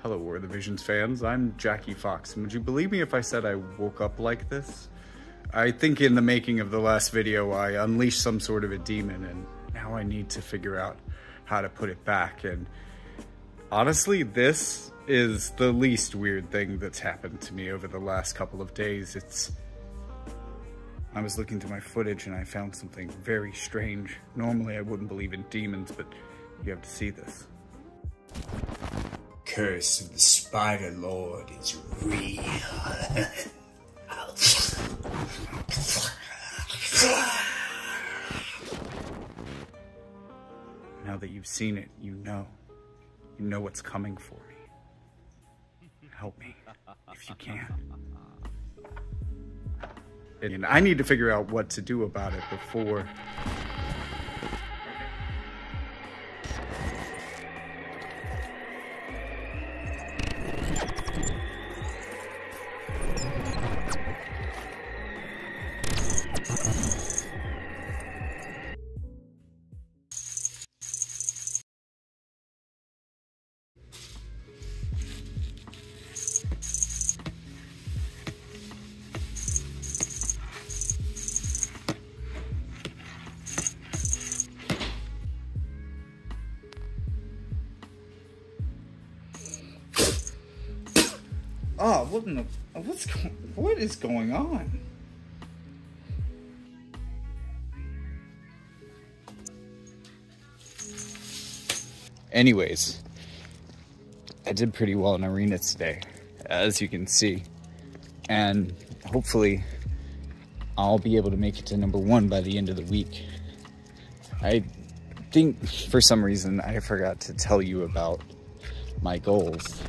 Hello, War of the Visions fans. I'm Jackie Fox, and would you believe me if I said I woke up like this? I think in the making of the last video, I unleashed some sort of a demon, and now I need to figure out how to put it back. And honestly, this is the least weird thing that's happened to me over the last couple of days. I was looking through my footage and I found something very strange. Normally I wouldn't believe in demons, but you have to see this. Curse of the Spider Lord is real. Now that you've seen it, you know what's coming for me. Help me, if you can. And I need to figure out what to do about it before... Oh, what is going on? Anyways, I did pretty well in arenas today, as you can see. And hopefully I'll be able to make it to #1 by the end of the week. I think for some reason I forgot to tell you about my goals.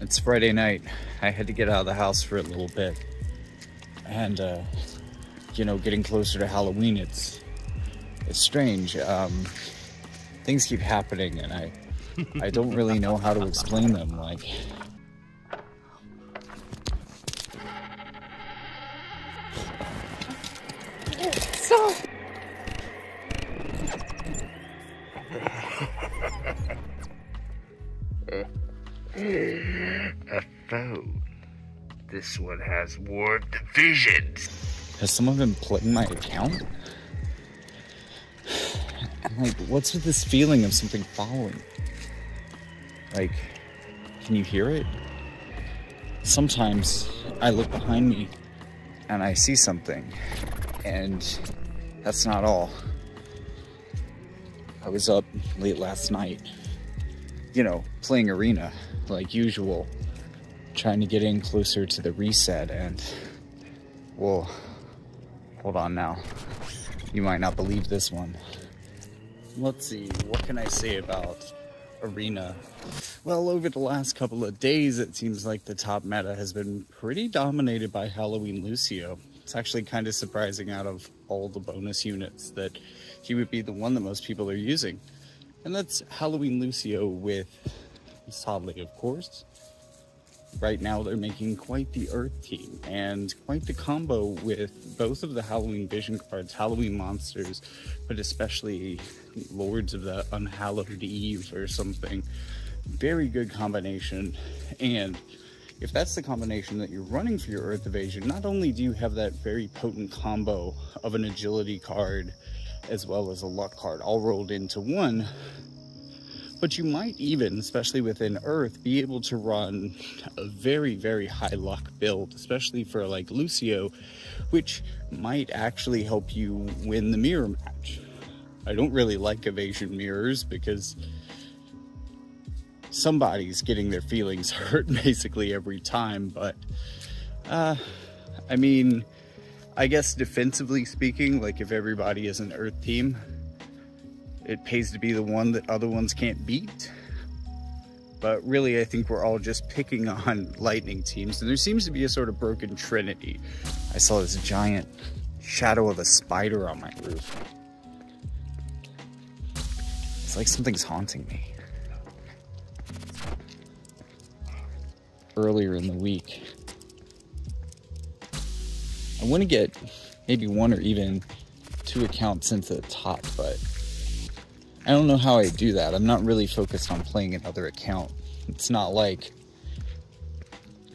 It's Friday night. I had to get out of the house for a little bit. And, you know, getting closer to Halloween, it's strange. Things keep happening and I don't really know how to explain them. Like, so... A phone. This one has warped visions. Has someone been playing my account? I'm like, what's with this feeling of something following? Like, can you hear it? Sometimes I look behind me and I see something, and that's not all. I was up late last night, you know, playing arena like usual, trying to get in closer to the reset, and well, hold on now. You might not believe this one. Let's see, what can I say about arena? Well, over the last couple of days, it seems like the top meta has been pretty dominated by Halloween Lucio. It's actually kind of surprising out of all the bonus units that he would be the one that most people are using. And that's Halloween Lucio with Sadly, of course. Right now they're making quite the Earth team and quite the combo with both of the Halloween Vision cards, Halloween monsters, but especially Lords of the Unhallowed Eve or something. Very good combination. And if that's the combination that you're running for your Earth evasion, not only do you have that very potent combo of an agility card as well as a luck card all rolled into one, but you might even, especially within Earth, be able to run a very, very high luck build, especially for like Lucio, which might actually help you win the mirror match. I don't really like evasion mirrors because somebody's getting their feelings hurt basically every time, but I mean, I guess defensively speaking, like if everybody is an Earth team, it pays to be the one that other ones can't beat. But really, I think we're all just picking on lightning teams, and there seems to be a sort of broken trinity. I saw this giant shadow of a spider on my roof. It's like something's haunting me. Earlier in the week, I want to get maybe 1 or even 2 accounts into the top, but I don't know how I do that. I'm not really focused on playing another account. It's not like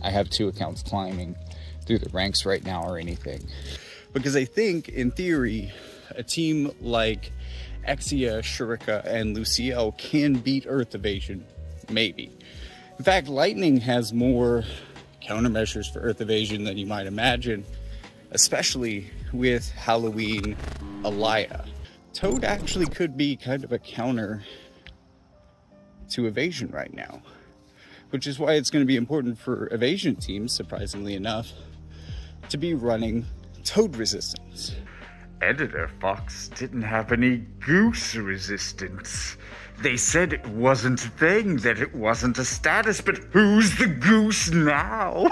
I have 2 accounts climbing through the ranks right now or anything. Because I think, in theory, a team like Exia, Shurika, and Luciel can beat Earth Evasion. Maybe. In fact, Lightning has more countermeasures for Earth Evasion than you might imagine, especially with Halloween Alaya. Toad actually could be kind of a counter to Evasion right now, which is why it's going to be important for Evasion teams, surprisingly enough, to be running Toad resistance. Editor Fox didn't have any Goose resistance. They said it wasn't a thing, that it wasn't a status, but who's the Goose now?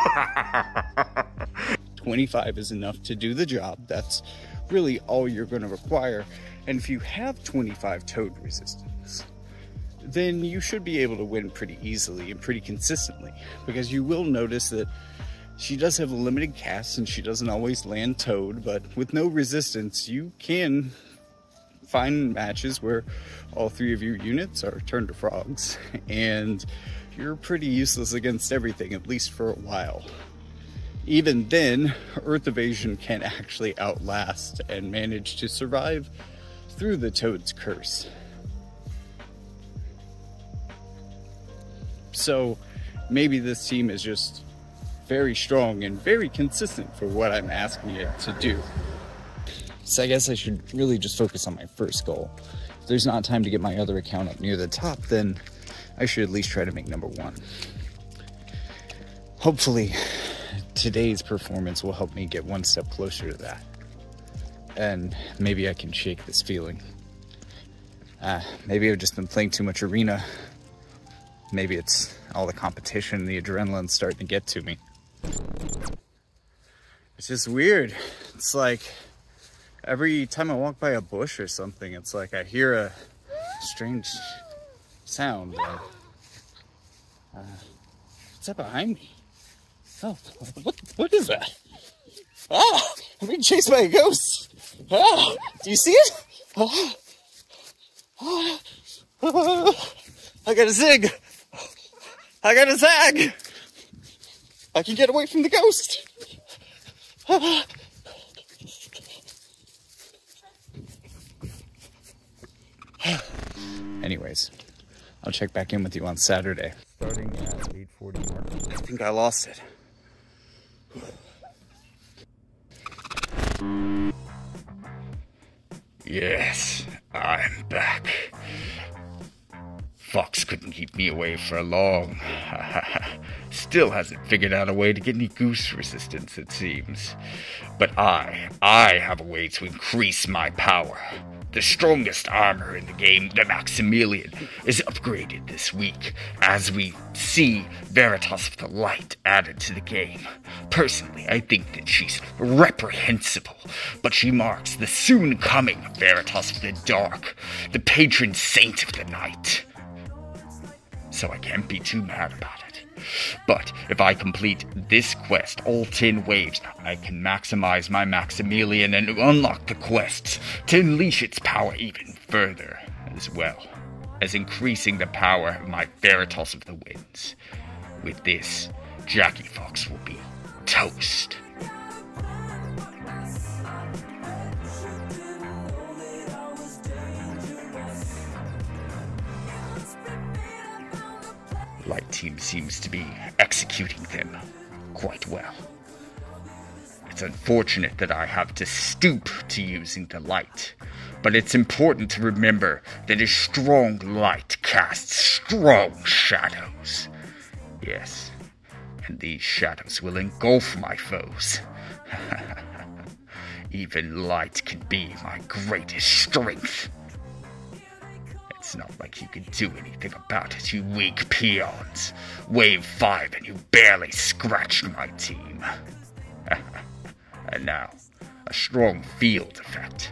25 is enough to do the job. That's really all you're going to require. And if you have 25 Toad resistance, then you should be able to win pretty easily and pretty consistently, because you will notice that she does have a limited cast and she doesn't always land Toad, but with no resistance, you can find matches where all 3 of your units are turned to frogs and you're pretty useless against everything, at least for a while. Even then, Earth Evasion can actually outlast and manage to survive through the Toad's curse. So maybe this team is just very strong and very consistent for what I'm asking it to do. So I guess I should really just focus on my first goal. If there's not time to get my other account up near the top, then I should at least try to make number 1. Hopefully, today's performance will help me get 1 step closer to that. And maybe I can shake this feeling. Maybe I've just been playing too much arena. Maybe it's all the competition and the adrenaline starting to get to me. It's just weird. It's like every time I walk by a bush or something, it's like I hear a strange sound. What's that behind me? Oh, what is that? Ah, I'm being chased by a ghost. Ah, do you see it? I got a zig. I got a zag. I can get away from the ghost. Anyways, I'll check back in with you on Saturday. Starting at 8:40 mark. I think I lost it. Yes, I'm back. Fox couldn't keep me away for long. Still hasn't figured out a way to get any Goose resistance, it seems. But I have a way to increase my power. The strongest armor in the game, the Maximilian, is upgraded this week, as we see Veritas of the Light added to the game. Personally, I think that she's reprehensible, but she marks the soon coming Veritas of the Dark, the patron saint of the night. So I can't be too mad about it. But if I complete this quest, all 10 waves, I can maximize my Maximilian and unlock the quests to unleash its power even further, as well as increasing the power of my Veritas of the Winds. With this, Jackie Fox will be toast. Light team seems to be executing them quite well. It's unfortunate that I have to stoop to using the light, but it's important to remember that a strong light casts strong shadows. Yes, and these shadows will engulf my foes. Even light can be my greatest strength. It's not like you can do anything about it, you weak peons. Wave 5 and you barely scratched my team. And now, a strong field effect.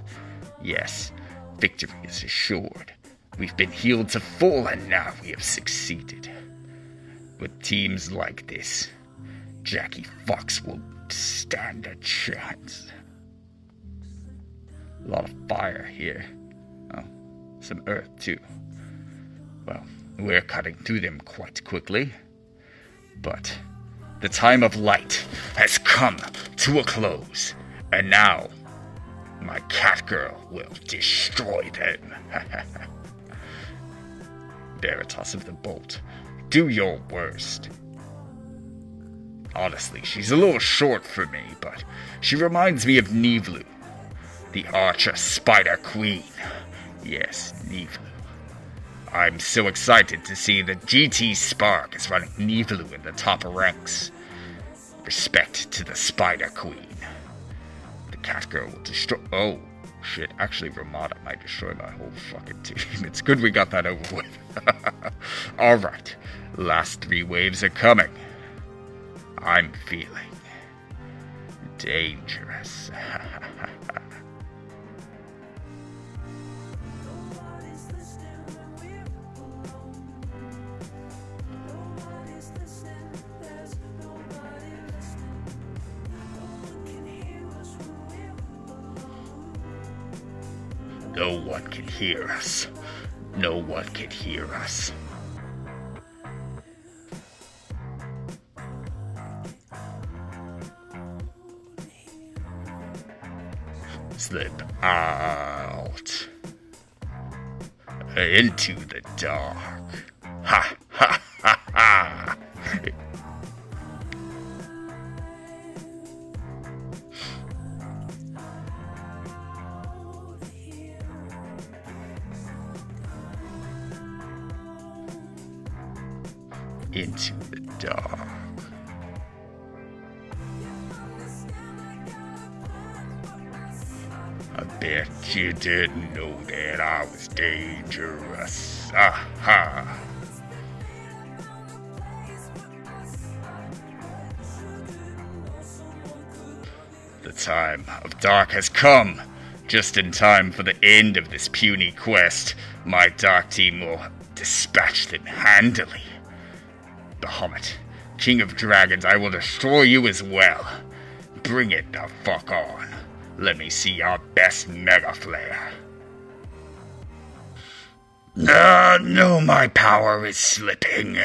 Yes, victory is assured. We've been healed to full and now we have succeeded. With teams like this, Jackie Fox will stand a chance. A lot of fire here. Oh, some earth too. Well, we're cutting through them quite quickly. But the time of light has come to a close, and now my cat girl will destroy them. Veritas of the Bolt, do your worst. Honestly, she's a little short for me, but she reminds me of Nivlu, the Archer Spider Queen. Yes, Nivlu. I'm so excited to see that GT Spark is running Nivlu in the top ranks. Respect to the Spider Queen. The cat girl will destroy... Oh, shit. Actually, Ramada might destroy my whole fucking team. It's good we got that over with. Alright. Last 3 waves are coming. I'm feeling dangerous. No one can hear us. No one can hear us. Slip out into the dark. Ha ha ha ha. Into the dark. I bet you didn't know that I was dangerous. Ha! The time of dark has come. Just in time for the end of this puny quest, my dark team will dispatch them handily. Bahamut, King of Dragons, I will destroy you as well. Bring it the fuck on. Let me see your best Mega Flare. No, my power is slipping.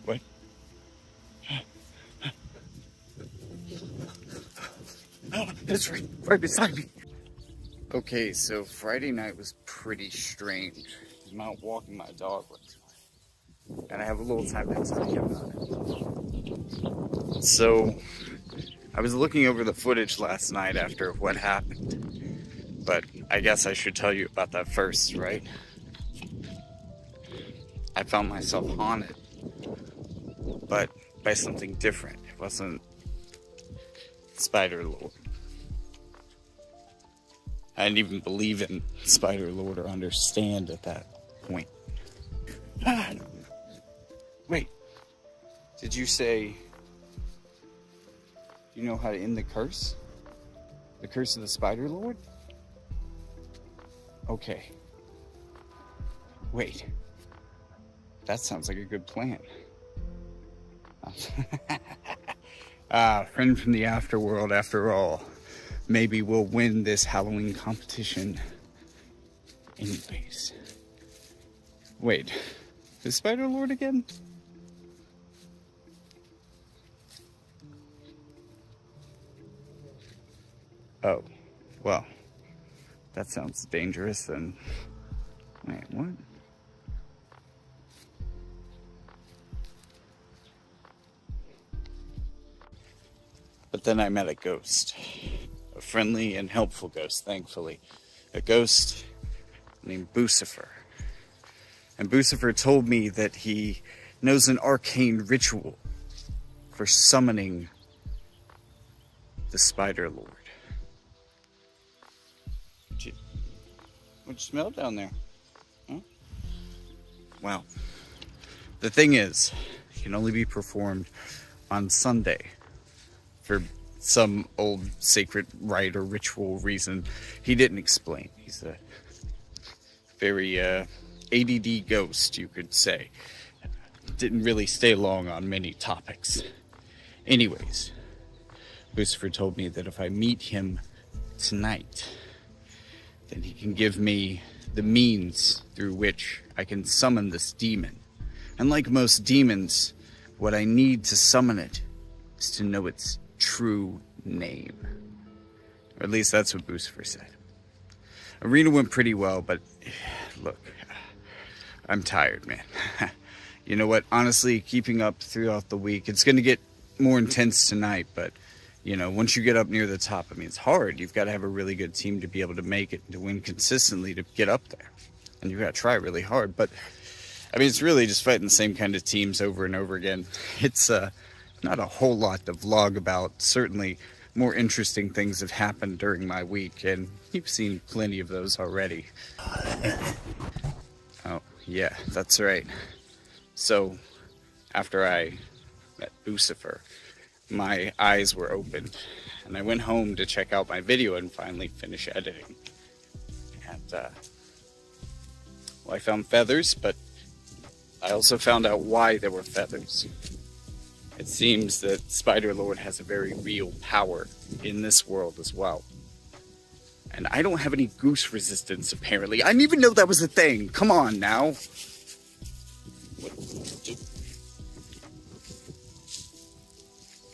What? Oh, it's right beside me. Okay, so Friday night was pretty strange. I'm out walking my dog and I have a little time to tell you about it. So, I was looking over the footage last night after what happened, but I guess I should tell you about that first, right? I found myself haunted, but by something different. It wasn't Spider Lord. I didn't even believe in Spider Lord or understand at that point. Wait, did you say you know how to end the curse? The curse of the Spider Lord? Okay. Wait, that sounds like a good plan. Friend from the afterworld after all. Maybe we'll win this Halloween competition anyways. Wait, is Spider Lord again? Oh, well, that sounds dangerous then. Wait, what? But then I met a ghost. A friendly and helpful ghost, thankfully. A ghost named Boocifer. And Boocifer told me that he knows an arcane ritual for summoning the Spider Lord. What'd you smell down there? Huh? Well, the thing is, it can only be performed on Sunday for some old sacred rite or ritual reason he didn't explain. He's a very ADD ghost, you could say. Didn't really stay long on many topics. Anyways, Lucifer told me that if I meet him tonight, then he can give me the means through which I can summon this demon. And like most demons, what I need to summon it is to know its true name. Or at least that's what Lucifer said. Arena went pretty well, but look, I'm tired, man. You know what? Honestly, keeping up throughout the week, it's going to get more intense tonight, but you know, once you get up near the top, I mean, it's hard. You've got to have a really good team to be able to make it, to win consistently, to get up there. And you've got to try really hard. But, I mean, it's really just fighting the same kind of teams over and over again. It's not a whole lot to vlog about. Certainly, more interesting things have happened during my week, and you've seen plenty of those already. Oh, yeah, that's right. So, after I met Lucifer, my eyes were opened, and I went home to check out my video and finally finish editing. And, well, I found feathers, but I also found out why there were feathers. It seems that Spider-Lord has a very real power in this world as well. And I don't have any goose resistance, apparently. I didn't even know that was a thing. Come on, now.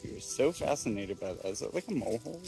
You're so fascinated by that. Is that like a mole hole?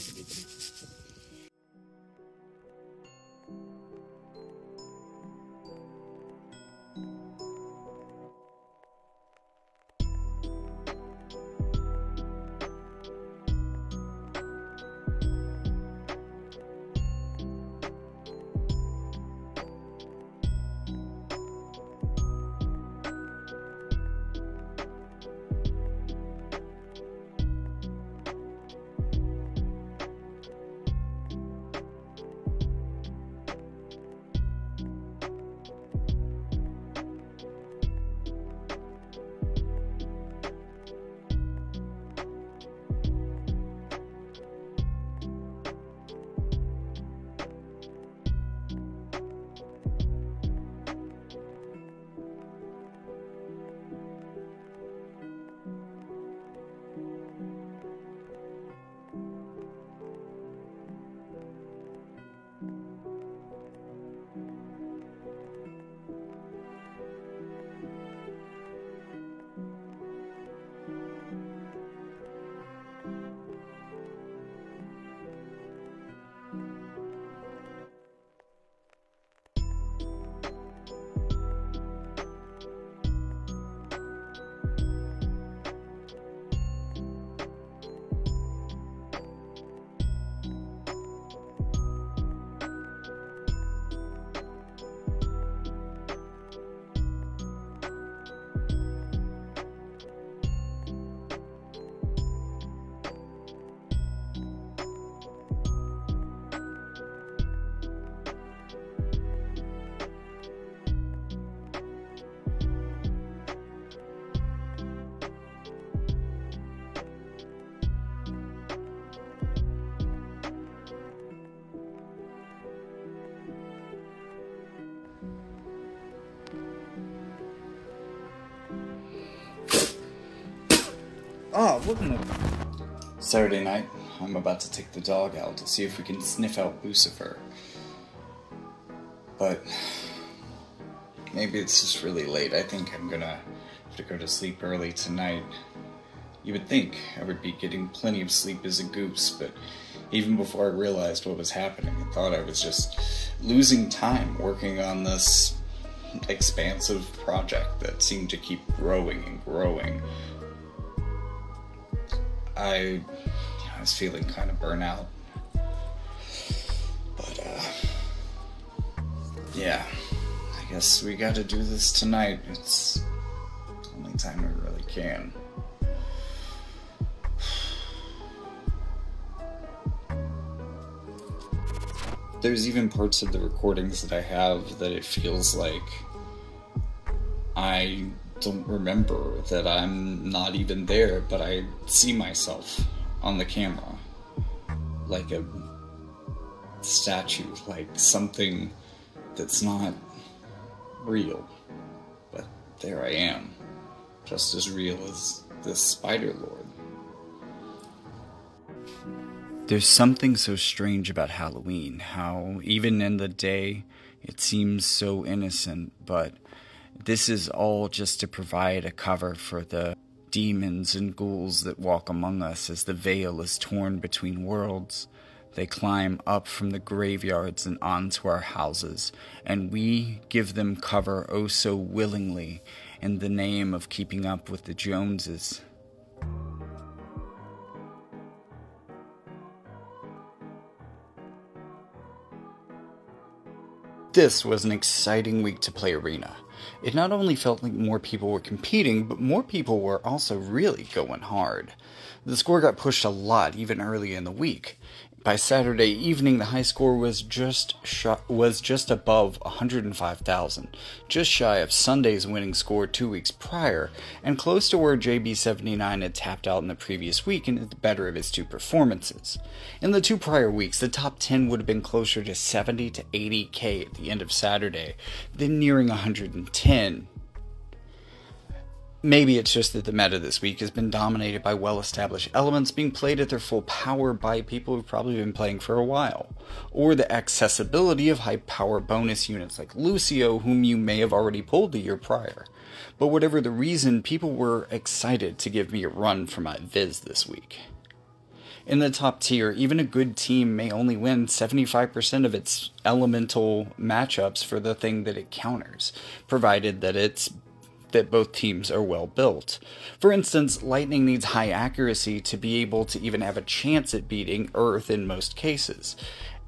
Oh, what in the... Saturday night, I'm about to take the dog out to see if we can sniff out Lucifer. But maybe it's just really late. I think I'm gonna have to go to sleep early tonight. You would think I would be getting plenty of sleep as a goose, but even before I realized what was happening, I thought I was just losing time working on this expansive project that seemed to keep growing and growing. I was feeling kind of burnt out, but yeah, I guess we gotta do this tonight. It's the only time we really can. There's even parts of the recordings that I have that it feels like I don't remember, that I'm not even there, but I see myself on the camera. like a statue, like something that's not real. But there I am, just as real as this Spider Lord. There's something so strange about Halloween, how even in the day it seems so innocent, but this is all just to provide a cover for the demons and ghouls that walk among us as the veil is torn between worlds. They climb up from the graveyards and onto our houses, and we give them cover oh so willingly in the name of keeping up with the Joneses. This was an exciting week to play Arena. It not only felt like more people were competing, but more people were also really going hard. The score got pushed a lot even early in the week. By Saturday evening, the high score was just above 105,000, just shy of Sunday's winning score 2 weeks prior, and close to where JB79 had tapped out in the previous week and the better of his two performances. In the 2 prior weeks, the top 10 would have been closer to 70 to 80k at the end of Saturday, then nearing 110. Maybe it's just that the meta this week has been dominated by well-established elements being played at their full power by people who've probably been playing for a while, or the accessibility of high-power bonus units like Lucio, whom you may have already pulled the year prior. But whatever the reason, people were excited to give me a run for my Viz this week. In the top tier, even a good team may only win 75% of its elemental matchups for the thing that it counters, provided that both teams are well built. For instance, Lightning needs high accuracy to be able to even have a chance at beating Earth in most cases.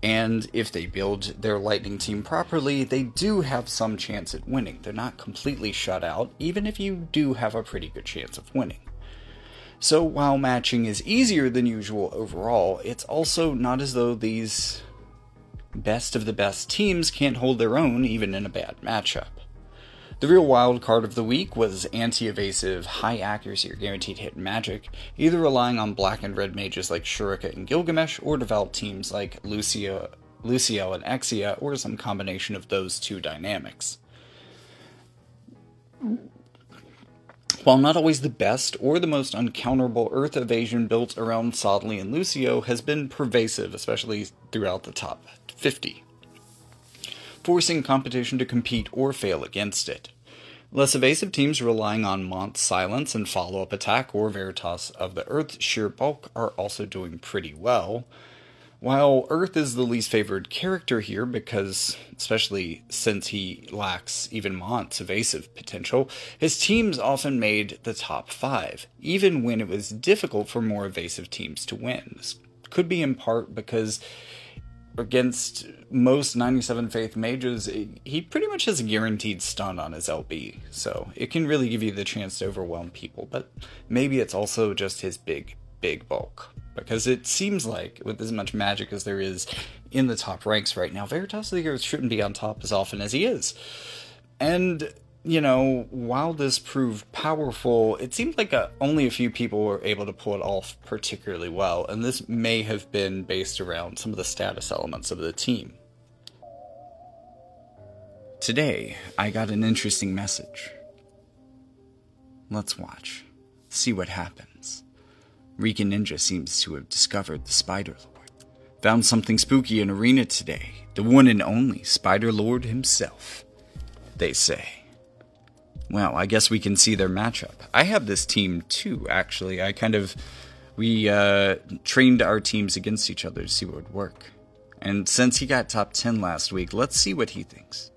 And if they build their Lightning team properly, they do have some chance at winning. They're not completely shut out, even if you do have a pretty good chance of winning. So while matching is easier than usual overall, it's also not as though these best of the best teams can't hold their own even in a bad matchup. The real wild card of the week was anti-evasive, high-accuracy or guaranteed hit magic, either relying on black and red mages like Shurika and Gilgamesh, or developed teams like Lucio and Exia, or some combination of those two dynamics. While not always the best or the most uncounterable Earth evasion built around Sodley and Lucio has been pervasive, especially throughout the top 50. Forcing competition to compete or fail against it. Less evasive teams relying on Mont's silence and follow-up attack or Veritas of the Earth's sheer bulk are also doing pretty well. While Earth is the least favored character here because, especially since he lacks even Mont's evasive potential, his teams often made the top 5, even when it was difficult for more evasive teams to win. This could be in part because against most 97 Faith mages, he pretty much has a guaranteed stun on his LB, so it can really give you the chance to overwhelm people, but maybe it's also just his big bulk, because it seems like, with as much magic as there is in the top ranks right now, Veritas of the Earth shouldn't be on top as often as he is. And you know, while this proved powerful, it seemed like only a few people were able to pull it off particularly well, and this may have been based around some of the status elements of the team. Today, I got an interesting message. Let's watch. See what happens. Rika Ninja seems to have discovered the Spider Lord. Found something spooky in Arena today. The one and only Spider Lord himself, they say. Well, I guess we can see their matchup. I have this team too, actually. We trained our teams against each other to see what would work. And since he got top 10 last week, let's see what he thinks.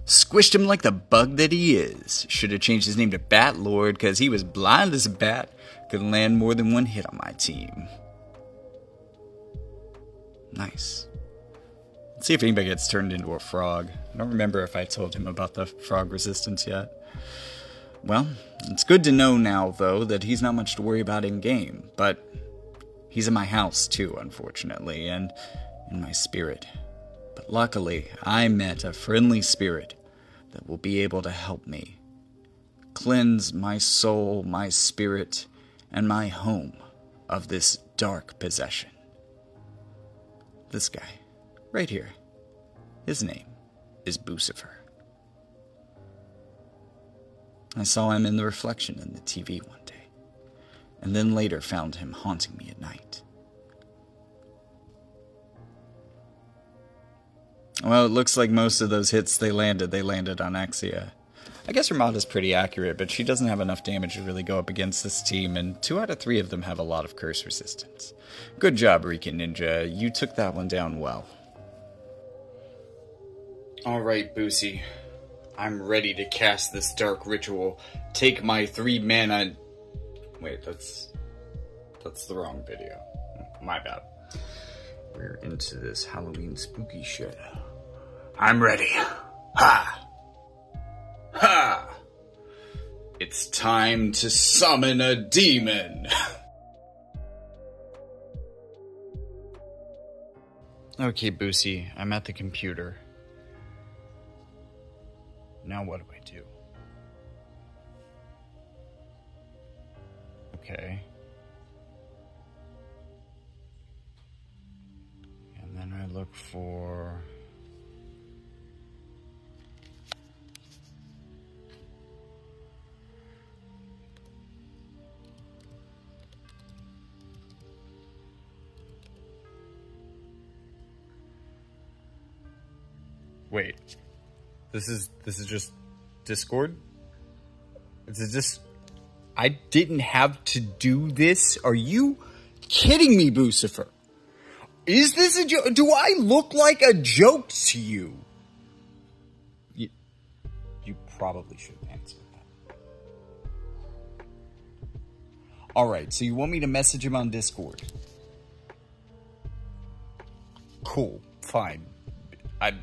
Squished him like the bug that he is. Should have changed his name to Bat Lord, because he was blind as a bat. Could land more than one hit on my team. Nice. Let's see if anybody gets turned into a frog. I don't remember if I told him about the frog resistance yet. Well, it's good to know now, though, that he's not much to worry about in-game, but he's in my house, too, unfortunately, and in my spirit. But luckily, I met a friendly spirit that will be able to help me cleanse my soul, my spirit, and my home of this dark possession. This guy. Right here. His name is Boocifer. I saw him in the reflection in the TV one day, and then later found him haunting me at night. Well, it looks like most of those hits they landed on Axia. I guess Ramada's pretty accurate, but she doesn't have enough damage to really go up against this team, and 2 out of 3 of them have a lot of curse resistance. Good job, Rika Ninja. You took that one down well. Alright, Boosie. I'm ready to cast this dark ritual. Take my 3 mana... Wait, that's the wrong video. My bad. We're into this Halloween spooky shit. I'm ready. Ha! Ha! It's time to summon a demon! Okay, Boosie, I'm at the computer. Now what do I do? Okay. And then I look for... Wait. This is just Discord? I didn't have to do this? Are you kidding me, Boocifer? Is this a joke? Do I look like a joke to you? You probably should answer that. Alright, so you want me to message him on Discord? Cool, fine. But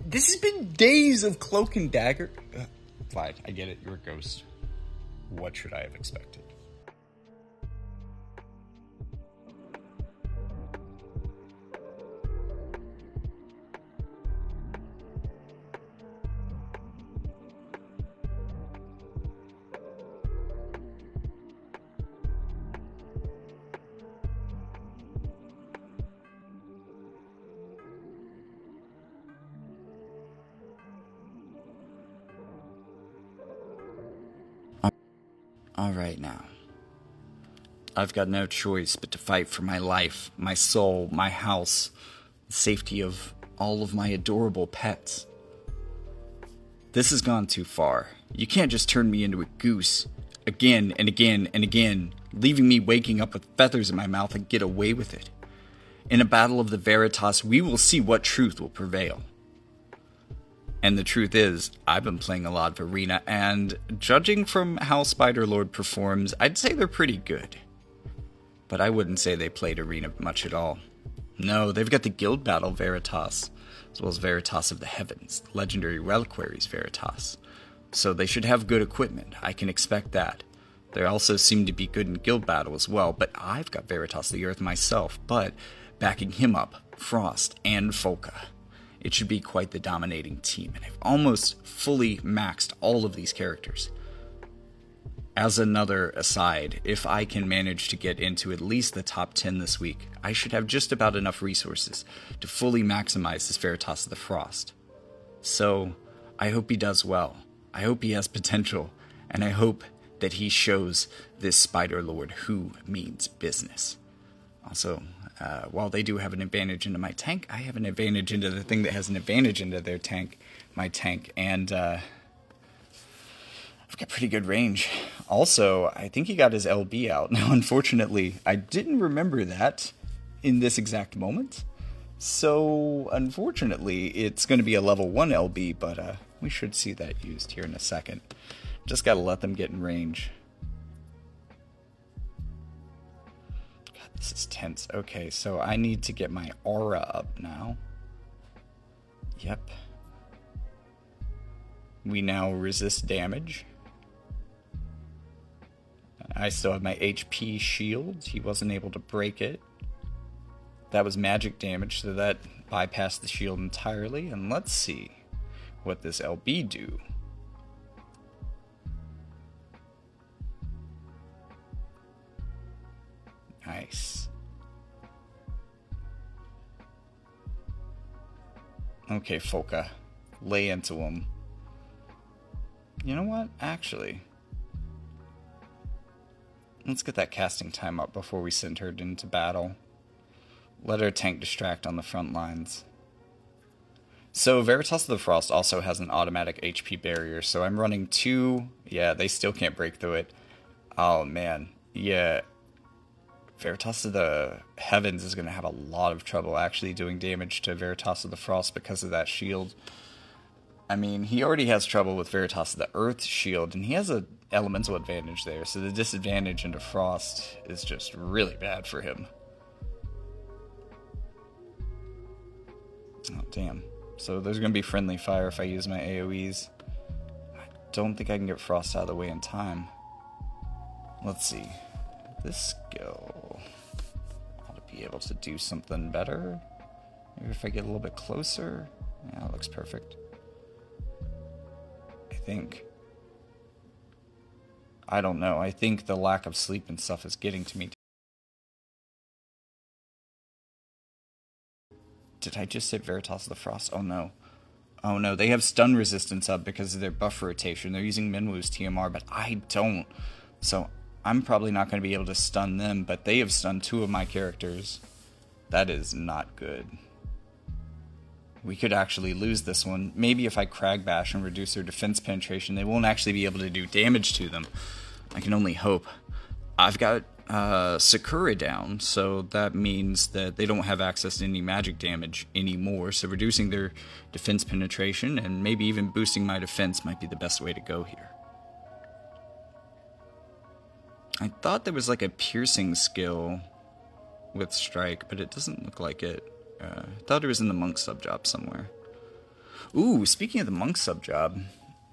this has been days of Cloak and Dagger. Fine, I get it. You're a ghost. What should I have expected? Alright now. I've got no choice but to fight for my life, my soul, my house, the safety of all of my adorable pets. This has gone too far. You can't just turn me into a goose, again and again and again, leaving me waking up with feathers in my mouth and get away with it. In a battle of the Veritas, we will see what truth will prevail. And the truth is, I've been playing a lot of Arena, and judging from how Spider-Lord performs, I'd say they're pretty good. But I wouldn't say they played Arena much at all. No, they've got the Guild Battle Veritas, as well as Veritas of the Heavens, Legendary Reliquaries Veritas. So they should have good equipment, I can expect that. They also seem to be good in Guild Battle as well, but I've got Veritas of the Earth myself, but backing him up, Frost and Folka. It should be quite the dominating team, and I've almost fully maxed all of these characters. As another aside, if I can manage to get into at least the top 10 this week, I should have just about enough resources to fully maximize this Veritas of the Frost. So, I hope he does well. I hope he has potential, and I hope that he shows this Spider-Lord who means business. Also, while they do have an advantage into my tank, I have an advantage into the thing that has an advantage into their tank, my tank, and I've got pretty good range. Also, I think he got his LB out. Now, unfortunately, I didn't remember that in this exact moment, so unfortunately, it's going to be a level 1 LB, but we should see that used here in a second. Just gotta let them get in range. This is tense. Okay, so I need to get my aura up now. Yep. We now resist damage. I still have my HP shield. He wasn't able to break it. That was magic damage, so that bypassed the shield entirely. And let's see what this LB do. Nice. Okay, Folka. Lay into him. You know what? Actually, let's get that casting time up before we send her into battle. Let our tank distract on the front lines. So Veritas of the Frost also has an automatic HP barrier, so I'm running 2. Yeah, they still can't break through it. Oh man, yeah. Veritas of the Heavens is going to have a lot of trouble actually doing damage to Veritas of the Frost because of that shield. I mean, he already has trouble with Veritas of the Earth shield, and he has an elemental advantage there, so the disadvantage into Frost is just really bad for him. Oh, damn. So there's going to be friendly fire if I use my AoEs. I don't think I can get Frost out of the way in time. Let's see. This skill ought to be able to do something better. Maybe if I get a little bit closer. Yeah, it looks perfect. I think. I don't know. I think the lack of sleep and stuff is getting to me. Did I just say Veritas of the Frost? Oh no. Oh no, they have stun resistance up because of their buff rotation. They're using Minwu's TMR, but I don't. So I'm probably not going to be able to stun them, but they have stunned 2 of my characters. That is not good. We could actually lose this one. Maybe if I Crag Bash and reduce their defense penetration, they won't actually be able to do damage to them. I can only hope. I've got Sakura down, so that means that they don't have access to any magic damage anymore, so reducing their defense penetration and maybe even boosting my defense might be the best way to go here. I thought there was like a piercing skill with Strike, but it doesn't look like it. I thought it was in the Monk sub-job somewhere. Ooh, speaking of the Monk sub-job,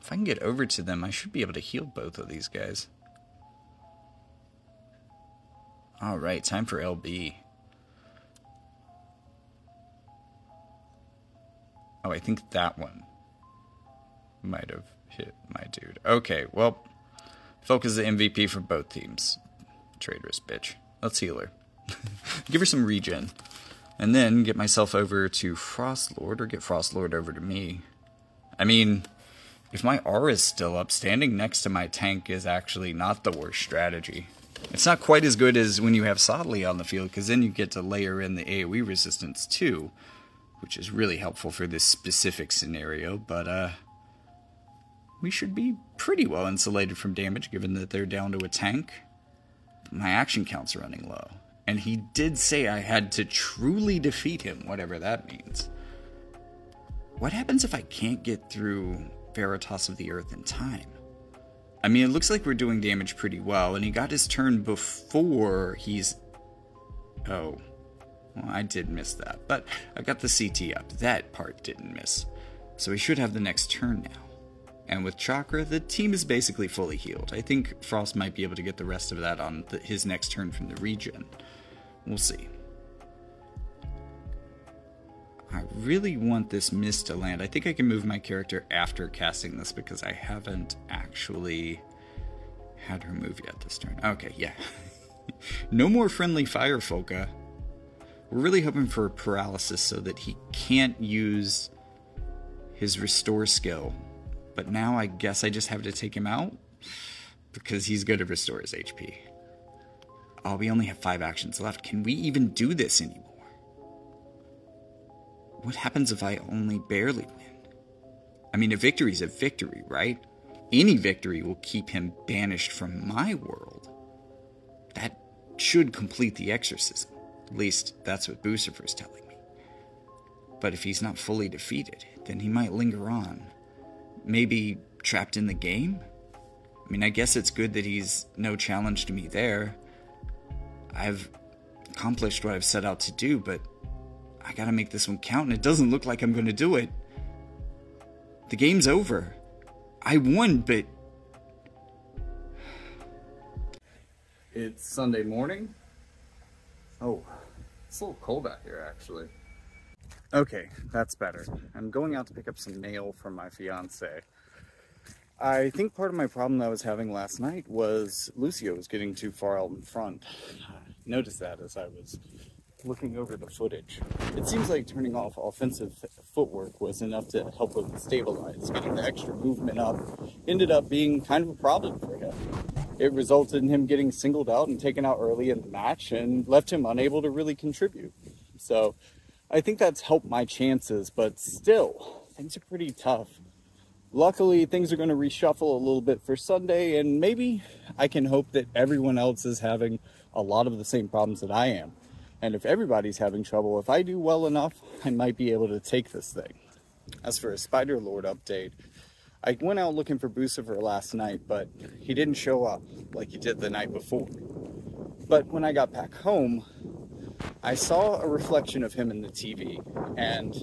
if I can get over to them, I should be able to heal both of these guys. Alright, time for LB. Oh, I think that one might have hit my dude. Okay, well, Focus is the MVP for both teams. Traitorous bitch. Let's heal her. Give her some regen. And then get myself over to Frostlord, or get Frostlord over to me. I mean, if my aura is still up, standing next to my tank is actually not the worst strategy. It's not quite as good as when you have Sotley on the field, because then you get to layer in the AoE resistance too, which is really helpful for this specific scenario, but we should be pretty well insulated from damage, given that they're down to a tank. But my action count's running low. And he did say I had to truly defeat him, whatever that means. What happens if I can't get through Veritas of the Earth in time? I mean, it looks like we're doing damage pretty well, and he got his turn before he's... Oh. Well, I did miss that, but I got the CT up. That part didn't miss. So he should have the next turn now. And with Chakra, the team is basically fully healed. I think Frost might be able to get the rest of that on his next turn from the regen. We'll see. I really want this mist to land. I think I can move my character after casting this because I haven't actually had her move yet this turn. Okay, yeah. No more friendly fire, Folka. We're really hoping for paralysis so that he can't use his restore skill. But now I guess I just have to take him out because he's going to restore his HP. Oh, we only have 5 actions left. Can we even do this anymore? What happens if I only barely win? I mean, a victory's a victory, right? Any victory will keep him banished from my world. That should complete the exorcism. At least, that's what Boosterfer's telling me. But if he's not fully defeated, then he might linger on. Maybe trapped in the game? I mean, I guess it's good that he's no challenge to me there. I've accomplished what I've set out to do, but I gotta make this one count, and it doesn't look like I'm gonna do it. The game's over. I won, but... It's Sunday morning. Oh, it's a little cold out here, actually. Okay, that's better. I'm going out to pick up some mail from my fiance. I think part of my problem that I was having last night was Lucio was getting too far out in front. I noticed that as I was looking over the footage, it seems like turning off offensive footwork was enough to help him stabilize. Getting the extra movement up ended up being kind of a problem for him. It resulted in him getting singled out and taken out early in the match and left him unable to really contribute. So I think that's helped my chances, but still, things are pretty tough. Luckily, things are going to reshuffle a little bit for Sunday, and maybe I can hope that everyone else is having a lot of the same problems that I am. And if everybody's having trouble, if I do well enough, I might be able to take this thing. As for a Spider Lord update, I went out looking for Boosifer last night, but he didn't show up like he did the night before. But when I got back home, I saw a reflection of him in the TV, and,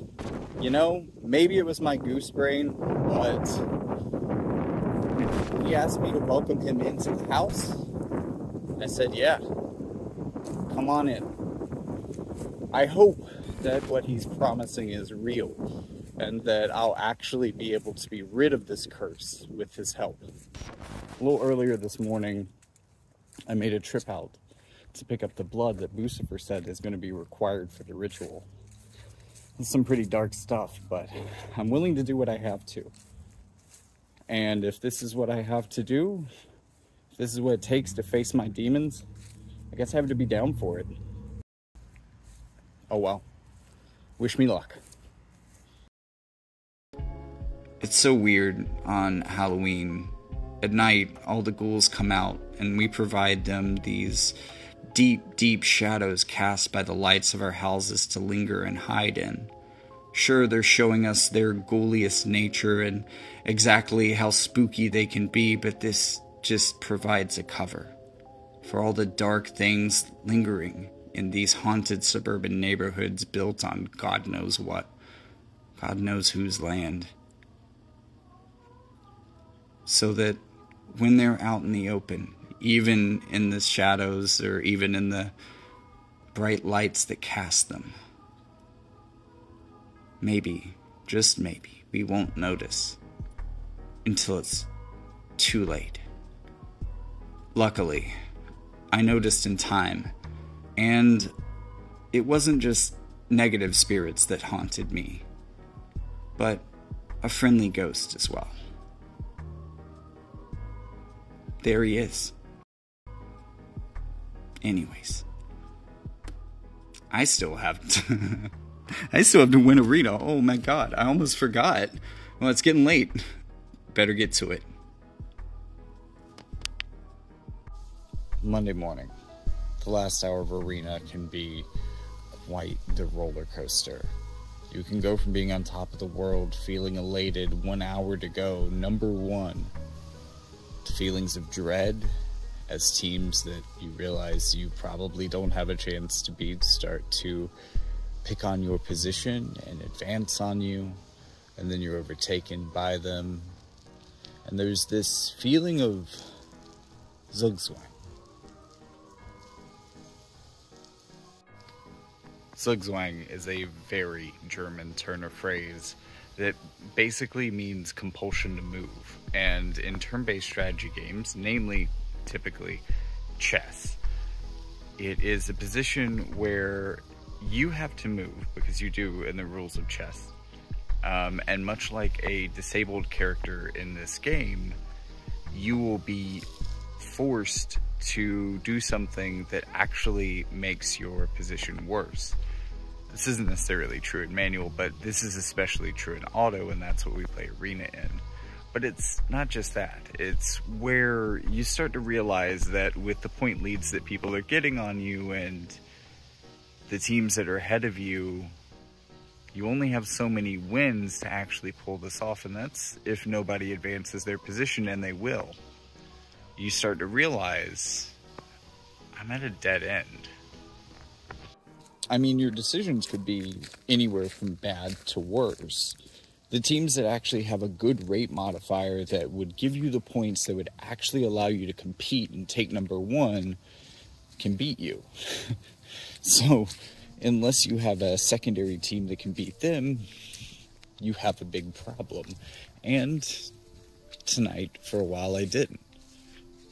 you know, maybe it was my goose brain, but he asked me to welcome him into the house. I said, yeah, come on in. I hope that what he's promising is real, and that I'll actually be able to be rid of this curse with his help. A little earlier this morning, I made a trip out to pick up the blood that Boosifer said is going to be required for the ritual. It's some pretty dark stuff, but I'm willing to do what I have to. And if this is what I have to do, if this is what it takes to face my demons, I guess I have to be down for it. Oh well. Wish me luck. It's so weird on Halloween. At night, all the ghouls come out, and we provide them these deep, deep shadows cast by the lights of our houses to linger and hide in. Sure, they're showing us their ghouliest nature and exactly how spooky they can be, but this just provides a cover for all the dark things lingering in these haunted suburban neighborhoods built on God knows what, God knows whose land. So that when they're out in the open, even in the shadows or even in the bright lights that cast them, maybe, just maybe, we won't notice until it's too late. Luckily, I noticed in time, and it wasn't just negative spirits that haunted me, but a friendly ghost as well. There he is. Anyways, I still have to win arena. Oh my god, I almost forgot. Well, it's getting late. Better get to it. Monday morning. The last hour of arena can be quite the roller coaster. You can go from being on top of the world, feeling elated, 1 hour to go, number one, to feelings of dread as teams that you realize you probably don't have a chance to beat start to pick on your position and advance on you, and then you're overtaken by them. And there's this feeling of Zugzwang. Zugzwang is a very German turn of phrase that basically means compulsion to move. And in turn-based strategy games, namely typically chess, it is a position where you have to move, because you do in the rules of chess. And much like a disabled character in this game, you will be forced to do something that actually makes your position worse. This isn't necessarily true in manual, but this is especially true in auto, and that's what we play arena in. But it's not just that. It's where you start to realize that with the point leads that people are getting on you and the teams that are ahead of you, you only have so many wins to actually pull this off, and that's if nobody advances their position, and they will. You start to realize, I'm at a dead end. I mean, your decisions could be anywhere from bad to worse. The teams that actually have a good rate modifier that would give you the points that would actually allow you to compete and take number one can beat you. So, unless you have a secondary team that can beat them, you have a big problem. And tonight, for a while, I didn't.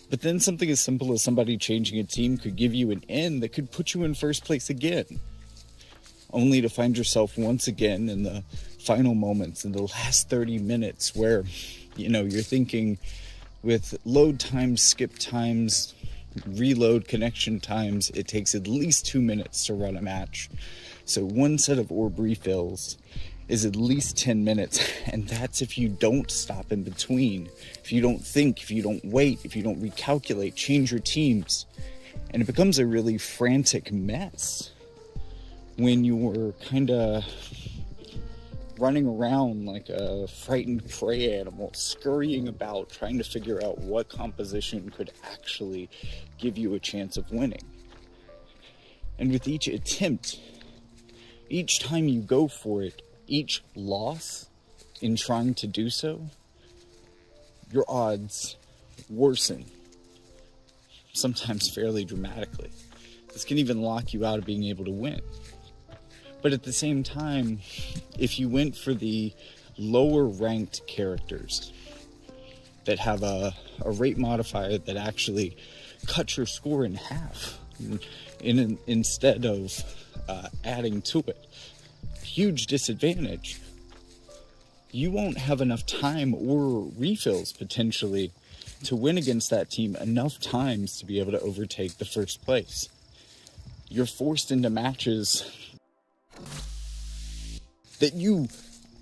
But then something as simple as somebody changing a team could give you an N that could put you in first place again. only to find yourself once again in the final moments, in the last 30 minutes, where, you know, you're thinking with load times, skip times, reload connection times, it takes at least 2 minutes to run a match. So one set of orb refills is at least 10 minutes, and that's if you don't stop in between, if you don't think, if you don't wait, if you don't recalculate, change your teams. And it becomes a really frantic mess when you're kind of running around like a frightened prey animal, scurrying about, trying to figure out what composition could actually give you a chance of winning. And with each attempt, each time you go for it, each loss in trying to do so, your odds worsen, sometimes fairly dramatically. This can even lock you out of being able to win. But at the same time, if you went for the lower ranked characters that have a rate modifier that actually cuts your score in half instead of adding to it, huge disadvantage. You won't have enough time or refills potentially to win against that team enough times to be able to overtake the first place. You're forced into matches that you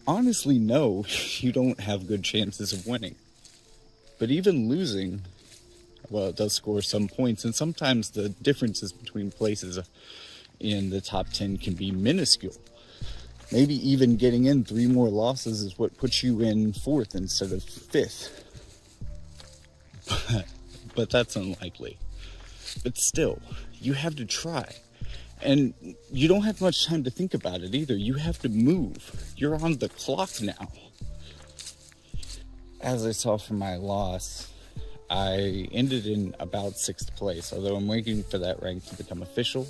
honestly know you don't have good chances of winning. But even losing, well, it does score some points, and sometimes the differences between places in the top 10 can be minuscule. Maybe even getting in 3 more losses is what puts you in 4th instead of 5th. But that's unlikely. But still, you have to try. And you don't have much time to think about it either. You have to move. You're on the clock now. As I saw from my loss, I ended in about 6th place, although I'm waiting for that rank to become official,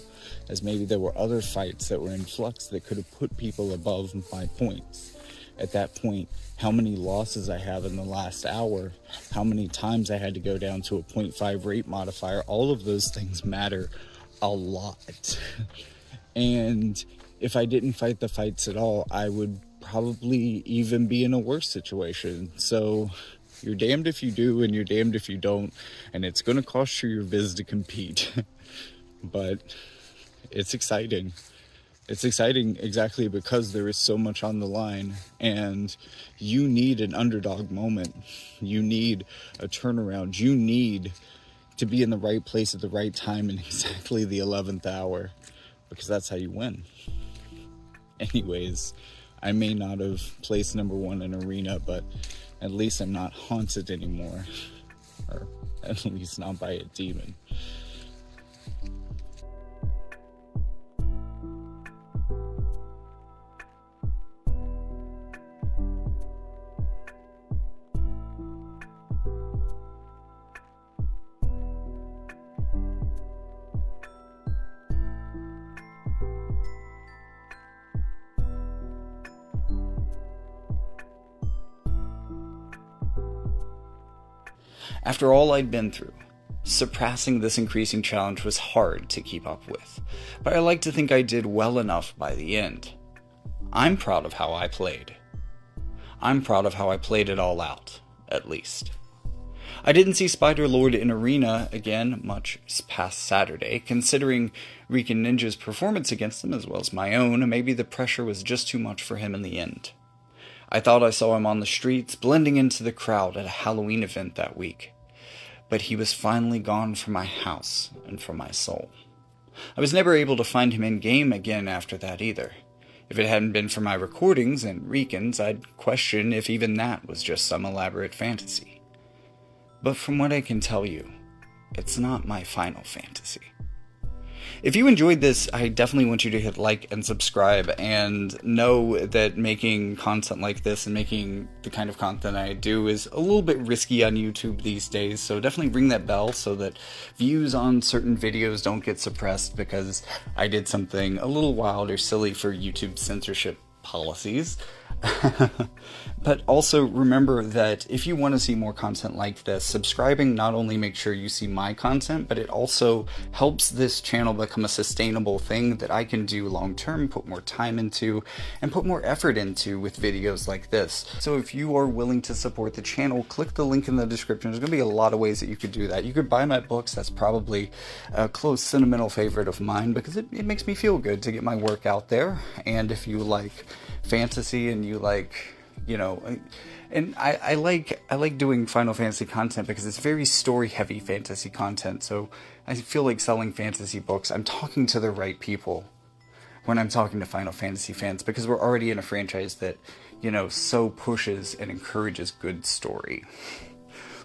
as maybe there were other fights that were in flux that could have put people above my points. At that point, how many losses I have in the last hour, how many times I had to go down to a 0.5 rate modifier, all of those things matter a lot. And if I didn't fight the fights at all, I would probably even be in a worse situation. So you're damned if you do and you're damned if you don't, and it's going to cost you your viz to compete. But it's exciting. It's exciting exactly because there is so much on the line, and you need an underdog moment. You need a turnaround. You need to be in the right place at the right time in exactly the 11th hour, because that's how you win. Anyways, I may not have placed number 1 in Arena, but at least I'm not haunted anymore, or at least not by a demon. After all I'd been through, surpassing this increasing challenge was hard to keep up with, but I like to think I did well enough by the end. I'm proud of how I played. I'm proud of how I played it all out, at least. I didn't see Spider-Lord in Arena again much past Saturday. Considering Rican Ninja's performance against him as well as my own, maybe the pressure was just too much for him in the end. I thought I saw him on the streets, blending into the crowd at a Halloween event that week. But he was finally gone from my house and from my soul. I was never able to find him in-game again after that either. If it hadn't been for my recordings and Ricans, I'd question if even that was just some elaborate fantasy. But from what I can tell you, it's not my final fantasy. If you enjoyed this, I definitely want you to hit like and subscribe, and know that making content like this and making the kind of content I do is a little bit risky on YouTube these days, so definitely ring that bell so that views on certain videos don't get suppressed because I did something a little wild or silly for YouTube censorship policies. But also remember that if you want to see more content like this, subscribing not only makes sure you see my content, but it also helps this channel become a sustainable thing that I can do long term, put more time into, and put more effort into with videos like this. So if you are willing to support the channel, click the link in the description. There's going to be a lot of ways that you could do that. You could buy my books. That's probably a close sentimental favorite of mine because it makes me feel good to get my work out there. And if you like fantasy and you like, you know, and I like doing Final Fantasy content because it's very story heavy fantasy content, so I feel like selling fantasy books, I'm talking to the right people when I'm talking to Final Fantasy fans, because we're already in a franchise that, you know, so pushes and encourages good story.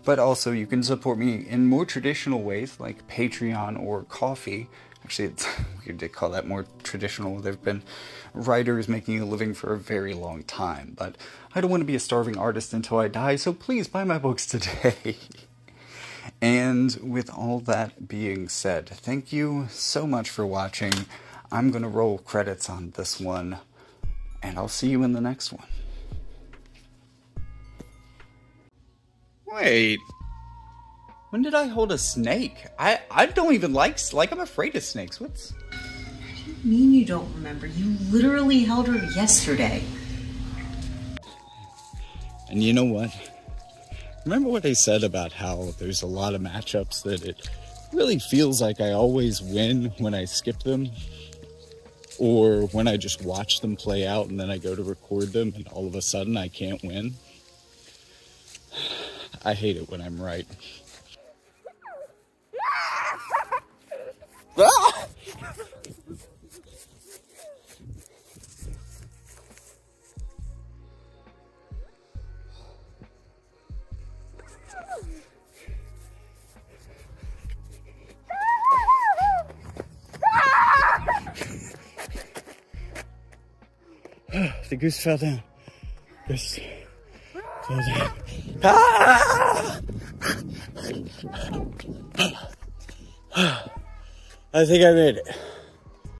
But also you can support me in more traditional ways like Patreon or Ko-fi. Actually, it's weird to call that more traditional. There have been writers making a living for a very long time, but I don't want to be a starving artist until I die, so please buy my books today. And with all that being said, thank you so much for watching. I'm going to roll credits on this one, and I'll see you in the next one. Wait. When did I hold a snake? I don't even like I'm afraid of snakes. What's... What do you mean you don't remember? You literally held her yesterday. And you know what? Remember what I said about how there's a lot of matchups that it really feels like I always win when I skip them? Or when I just watch them play out and then I go to record them and all of a sudden I can't win? I hate it when I'm right. Ah! The goose fell down. Goose fell down. Ah! I think I made it.